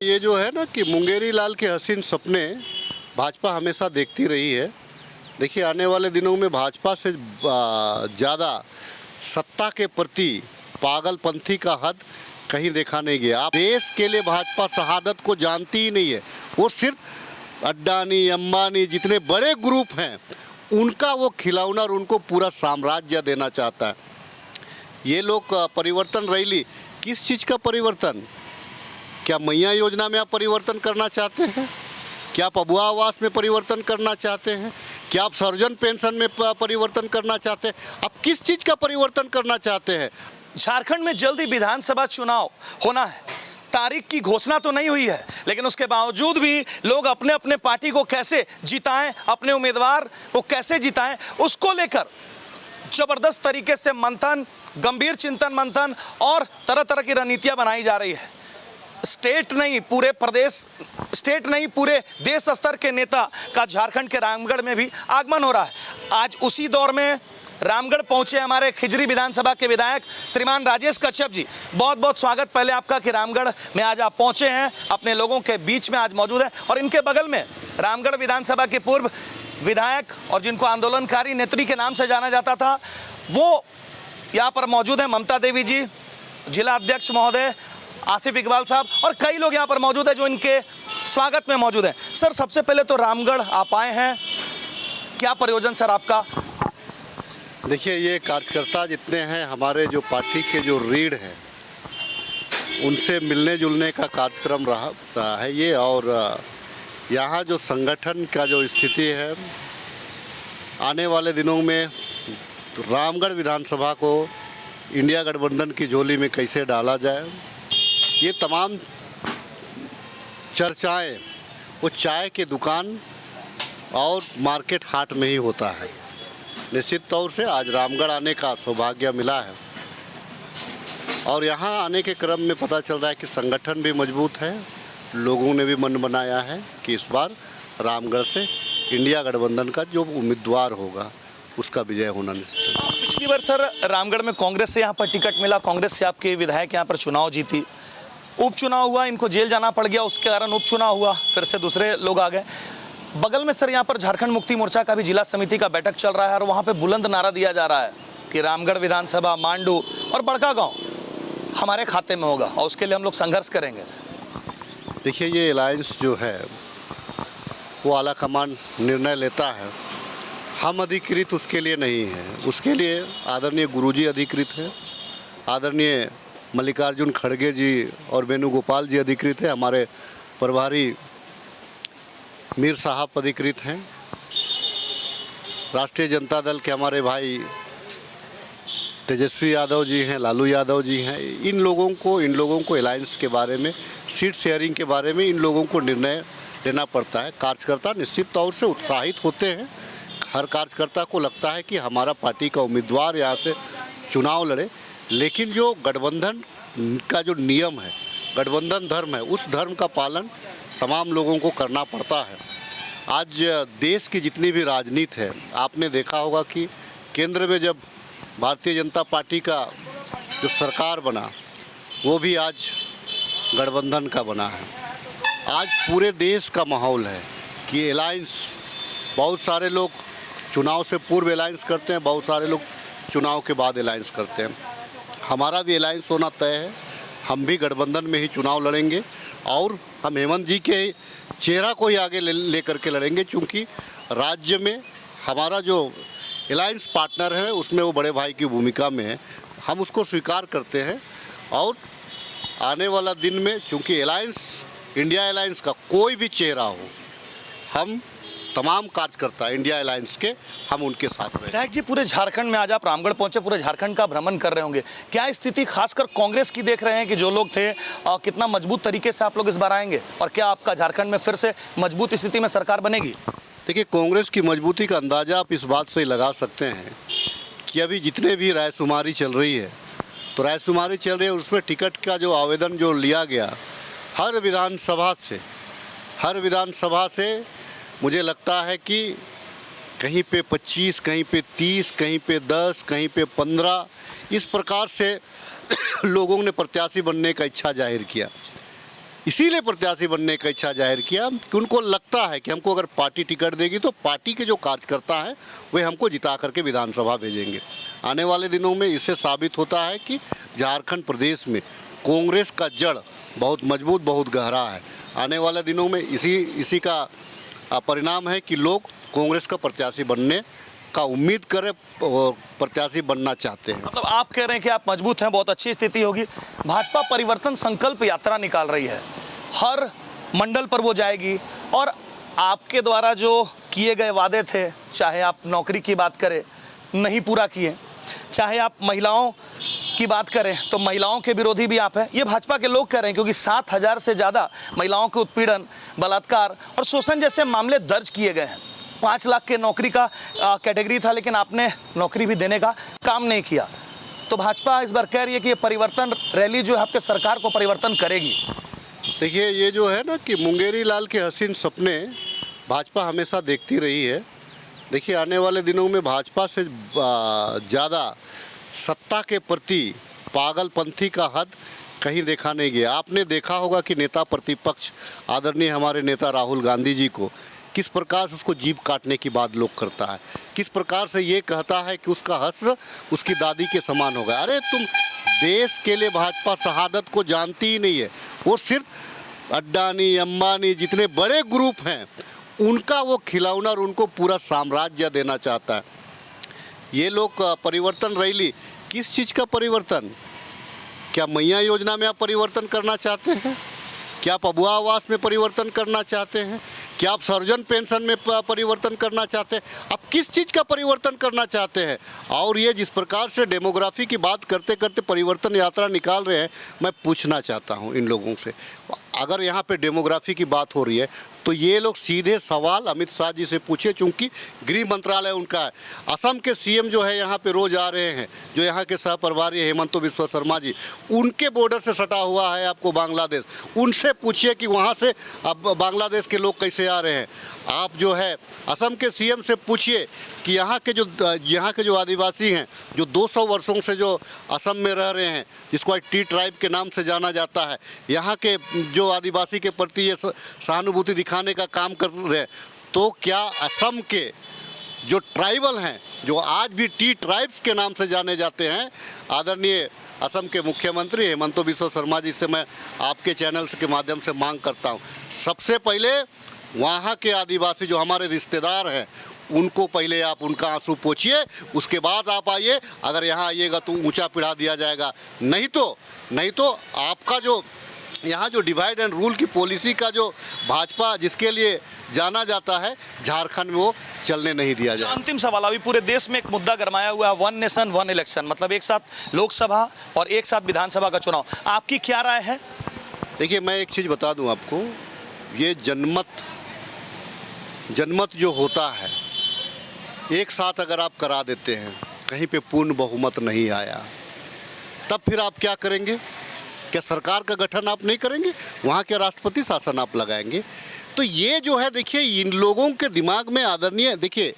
ये जो है ना कि मुंगेरी लाल के हसीन सपने भाजपा हमेशा देखती रही है। देखिए आने वाले दिनों में भाजपा से ज़्यादा सत्ता के प्रति पागलपंथी का हद कहीं देखा नहीं गया। आप देश के लिए भाजपा शहादत को जानती ही नहीं है। वो सिर्फ अड्डानी अंबानी जितने बड़े ग्रुप हैं उनका वो खिलौना और उनको पूरा साम्राज्य देना चाहता है। ये लोग परिवर्तन रैली, किस चीज़ का परिवर्तन? क्या मैया योजना में आप परिवर्तन करना चाहते हैं? क्या आप अबुआ आवास में परिवर्तन करना चाहते हैं? क्या आप सर्वजन पेंशन में परिवर्तन करना चाहते हैं? आप किस चीज़ का परिवर्तन करना चाहते हैं? झारखंड में जल्द ही विधानसभा चुनाव होना है। तारीख की घोषणा तो नहीं हुई है, लेकिन उसके बावजूद भी लोग अपने अपने पार्टी को कैसे जिताएं, अपने उम्मीदवार को कैसे जिताएं, उसको लेकर जबरदस्त तरीके से मंथन, गंभीर चिंतन मंथन और तरह तरह की रणनीतियां बनाई जा रही है। स्टेट नहीं पूरे प्रदेश, स्टेट नहीं पूरे देश स्तर के नेता का झारखंड के रामगढ़ में भी आगमन हो रहा है। आज उसी दौर में रामगढ़ पहुंचे हमारे खिजरी विधानसभा के विधायक श्रीमान राजेश कच्छप जी। बहुत बहुत स्वागत पहले आपका कि रामगढ़ में आज आप पहुंचे हैं, अपने लोगों के बीच में आज मौजूद हैं। और इनके बगल में रामगढ़ विधानसभा के पूर्व विधायक और जिनको आंदोलनकारी नेत्री के नाम से जाना जाता था, वो यहाँ पर मौजूद है। ममता देवी जी, जिला अध्यक्ष महोदय आसिफ इकबाल साहब और कई लोग यहाँ पर मौजूद हैं जो इनके स्वागत में मौजूद हैं। सर, सबसे पहले तो रामगढ़ आप आए हैं, क्या प्रयोजन सर आपका? देखिए ये कार्यकर्ता जितने हैं हमारे जो पार्टी के जो रीढ़ हैं उनसे मिलने जुलने का कार्यक्रम रहा है ये। और यहाँ जो संगठन का जो स्थिति है, आने वाले दिनों में रामगढ़ विधानसभा को इंडिया गठबंधन की झोली में कैसे डाला जाए, ये तमाम चर्चाएं वो चाय के दुकान और मार्केट हाट में ही होता है। निश्चित तौर से आज रामगढ़ आने का सौभाग्य मिला है और यहाँ आने के क्रम में पता चल रहा है कि संगठन भी मजबूत है। लोगों ने भी मन बनाया है कि इस बार रामगढ़ से इंडिया गठबंधन का जो उम्मीदवार होगा उसका विजय होना निश्चित है। पिछली बार सर रामगढ़ में कांग्रेस से यहाँ पर टिकट मिला, कांग्रेस से आपके विधायक यहाँ पर चुनाव जीती, उपचुनाव हुआ, इनको जेल जाना पड़ गया, उसके कारण उपचुनाव हुआ, फिर से दूसरे लोग आ गए। बगल में सर यहाँ पर झारखंड मुक्ति मोर्चा का भी जिला समिति का बैठक चल रहा है और वहाँ पे बुलंद नारा दिया जा रहा है कि रामगढ़ विधानसभा, मांडू और बड़का गांव हमारे खाते में होगा और उसके लिए हम लोग संघर्ष करेंगे। देखिए ये अलायंस जो है वो आला कमान निर्णय लेता है, हम अधिकृत उसके लिए नहीं है। उसके लिए आदरणीय गुरुजी अधिकृत है, आदरणीय मल्लिकार्जुन खड़गे जी और वेणुगोपाल जी अधिकृत है, हमारे प्रभारी मीर साहब अधिकृत हैं, राष्ट्रीय जनता दल के हमारे भाई तेजस्वी यादव जी हैं, लालू यादव जी हैं। इन लोगों को अलायंस के बारे में, सीट शेयरिंग के बारे में इन लोगों को निर्णय लेना पड़ता है। कार्यकर्ता निश्चित तौर से उत्साहित होते हैं। हर कार्यकर्ता को लगता है कि हमारा पार्टी का उम्मीदवार यहाँ से चुनाव लड़े, लेकिन जो गठबंधन का जो नियम है, गठबंधन धर्म है, उस धर्म का पालन तमाम लोगों को करना पड़ता है। आज देश की जितनी भी राजनीति है, आपने देखा होगा कि केंद्र में जब भारतीय जनता पार्टी का जो सरकार बना वो भी आज गठबंधन का बना है। आज पूरे देश का माहौल है कि अलायंस, बहुत सारे लोग चुनाव से पूर्व अलायंस करते हैं, बहुत सारे लोग चुनाव के बाद अलायंस करते हैं। हमारा भी अलायंस होना तय है, हम भी गठबंधन में ही चुनाव लड़ेंगे और हम हेमंत जी के चेहरा को ही आगे ले करके लड़ेंगे, क्योंकि राज्य में हमारा जो अलायंस पार्टनर है उसमें वो बड़े भाई की भूमिका में है, हम उसको स्वीकार करते हैं। और आने वाला दिन में क्योंकि अलायंस, इंडिया अलायंस का कोई भी चेहरा हो, हम तमाम कार्यकर्ता इंडिया अलायंस के हम उनके साथ रहे। विधायक जी, पूरे झारखंड में आज आप रामगढ़ पहुंचे, पूरे झारखंड का भ्रमण कर रहे होंगे, क्या स्थिति खासकर कांग्रेस की देख रहे हैं कि जो लोग थे कितना मजबूत तरीके से आप लोग इस बार आएंगे और क्या आपका झारखंड में फिर से मजबूत स्थिति में सरकार बनेगी? देखिए कांग्रेस की मजबूती का अंदाज़ा आप इस बात से लगा सकते हैं कि अभी जितने भी रायशुमारी चल रही है, तो रायशुमारी चल रही है उसमें टिकट का जो आवेदन जो लिया गया हर विधानसभा से मुझे लगता है कि कहीं पे 25, कहीं पे 30, कहीं पे 10, कहीं पे 15, इस प्रकार से लोगों ने प्रत्याशी बनने का इच्छा जाहिर किया। इसीलिए प्रत्याशी बनने का इच्छा जाहिर किया कि उनको लगता है कि हमको अगर पार्टी टिकट देगी तो पार्टी के जो कार्यकर्ता हैं वे हमको जिता करके विधानसभा भेजेंगे। आने वाले दिनों में इससे साबित होता है कि झारखंड प्रदेश में कांग्रेस का जड़ बहुत मजबूत, बहुत गहरा है। आने वाले दिनों में इसी का परिणाम है कि लोग कांग्रेस का प्रत्याशी बनने का उम्मीद करें और प्रत्याशी बनना चाहते हैं। मतलब आप कह रहे हैं कि आप मजबूत हैं, बहुत अच्छी स्थिति होगी। भाजपा परिवर्तन संकल्प यात्रा निकाल रही है, हर मंडल पर वो जाएगी और आपके द्वारा जो किए गए वादे थे, चाहे आप नौकरी की बात करें नहीं पूरा किए, चाहे आप महिलाओं की बात करें तो महिलाओं के विरोधी भी आप हैं, ये भाजपा के लोग कह रहे हैं, क्योंकि 7,000 से ज़्यादा महिलाओं के उत्पीड़न, बलात्कार और शोषण जैसे मामले दर्ज किए गए हैं। 5 लाख के नौकरी का कैटेगरी था, लेकिन आपने नौकरी भी देने का काम नहीं किया। तो भाजपा इस बार कह रही है कि ये परिवर्तन रैली जो है आपके सरकार को परिवर्तन करेगी। देखिए, ये जो है ना कि मुंगेरी लाल के हसीन सपने भाजपा हमेशा देखती रही है। देखिए, आने वाले दिनों में भाजपा से ज़्यादा सत्ता के प्रति पागलपंथी का हद कहीं देखा नहीं गया। आपने देखा होगा कि नेता प्रतिपक्ष आदरणीय हमारे नेता राहुल गांधी जी को किस प्रकार से उसको जीभ काटने की बात लोग करता है, किस प्रकार से ये कहता है कि उसका हश्र उसकी दादी के समान होगा। अरे तुम देश के लिए भाजपा शहादत को जानती ही नहीं है। वो सिर्फ अड्डानी, अंबानी जितने बड़े ग्रुप हैं उनका वो खिलौना और उनको पूरा साम्राज्य देना चाहता है। ये लोग परिवर्तन रैली, किस चीज़ का परिवर्तन? क्या मैया योजना में आप परिवर्तन करना चाहते हैं? क्या आप अबुआ आवास में परिवर्तन करना चाहते हैं? क्या आप सर्वजन पेंशन में परिवर्तन करना चाहते हैं? आप किस चीज़ का परिवर्तन करना चाहते हैं? और ये जिस प्रकार से डेमोग्राफी की बात करते करते परिवर्तन यात्रा निकाल रहे हैं, मैं पूछना चाहता हूँ इन लोगों से, अगर यहाँ पे डेमोग्राफी की बात हो रही है तो ये लोग सीधे सवाल अमित शाह जी से पूछे, चूँकि गृह मंत्रालय उनका है। असम के सीएम जो है यहाँ पे रोज़ आ रहे हैं, जो यहाँ के सह प्रभारी हेमंत बिस्वा शर्मा जी, उनके बॉर्डर से सटा हुआ है आपको बांग्लादेश। उनसे पूछिए कि वहाँ से अब बांग्लादेश के लोग कैसे आ रहे हैं। आप जो है असम के सीएम से पूछिए कि यहाँ के जो आदिवासी हैं, जो 200 वर्षों से जो असम में रह रहे हैं, जिसको आज टी ट्राइब के नाम से जाना जाता है, यहाँ के जो आदिवासी के प्रति ये सहानुभूति दिखाने का काम कर रहे हैं, तो क्या असम के जो ट्राइबल हैं, जो आज भी टी ट्राइब्स के नाम से जाने जाते हैं, आदरणीय असम के मुख्यमंत्री हेमंत बिस्वा शर्मा जी से मैं आपके चैनल के माध्यम से मांग करता हूँ, सबसे पहले वहाँ के आदिवासी जो हमारे रिश्तेदार हैं उनको पहले आप उनका आंसू पोंछिए, उसके बाद आप आइए। अगर यहाँ आइएगा तो ऊंचा पिढ़ा दिया जाएगा, नहीं तो आपका जो यहाँ जो डिवाइड एंड रूल की पॉलिसी का जो भाजपा जिसके लिए जाना जाता है, झारखंड में वो चलने नहीं दिया जाए। अंतिम सवाल, अभी पूरे देश में एक मुद्दा गरमाया हुआ है, 1 नेशन 1 इलेक्शन, मतलब एक साथ लोकसभा और एक साथ विधानसभा का चुनाव। आपकी क्या राय है? देखिए, मैं एक चीज़ बता दूं आपको, ये जनमत जो होता है एक साथ अगर आप करा देते हैं, कहीं पे पूर्ण बहुमत नहीं आया, तब फिर आप क्या करेंगे? क्या सरकार का गठन आप नहीं करेंगे? वहाँ के राष्ट्रपति शासन आप लगाएंगे? तो ये जो है, देखिए, इन लोगों के दिमाग में आदरणीय, देखिए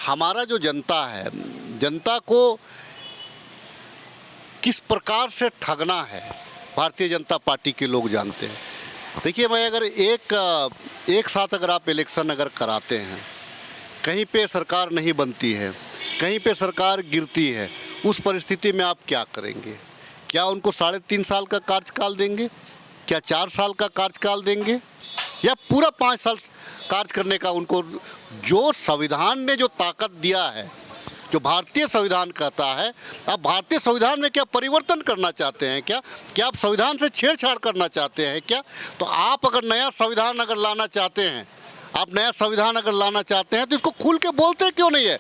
हमारा जो जनता है, जनता को किस प्रकार से ठगना है भारतीय जनता पार्टी के लोग जानते हैं। देखिए भाई, अगर एक साथ अगर आप इलेक्शन अगर कराते हैं, कहीं पे सरकार नहीं बनती है, कहीं पे सरकार गिरती है, उस परिस्थिति में आप क्या करेंगे? क्या उनको 3.5 साल का कार्यकाल देंगे? क्या 4 साल का कार्यकाल देंगे? या पूरा 5 साल कार्य करने का उनको, जो संविधान ने जो ताकत दिया है, जो भारतीय संविधान कहता है, आप भारतीय संविधान में क्या परिवर्तन करना चाहते हैं? क्या आप संविधान से छेड़छाड़ करना चाहते हैं क्या? तो आप अगर नया संविधान अगर लाना चाहते हैं, तो इसको खुल के बोलते क्यों नहीं है?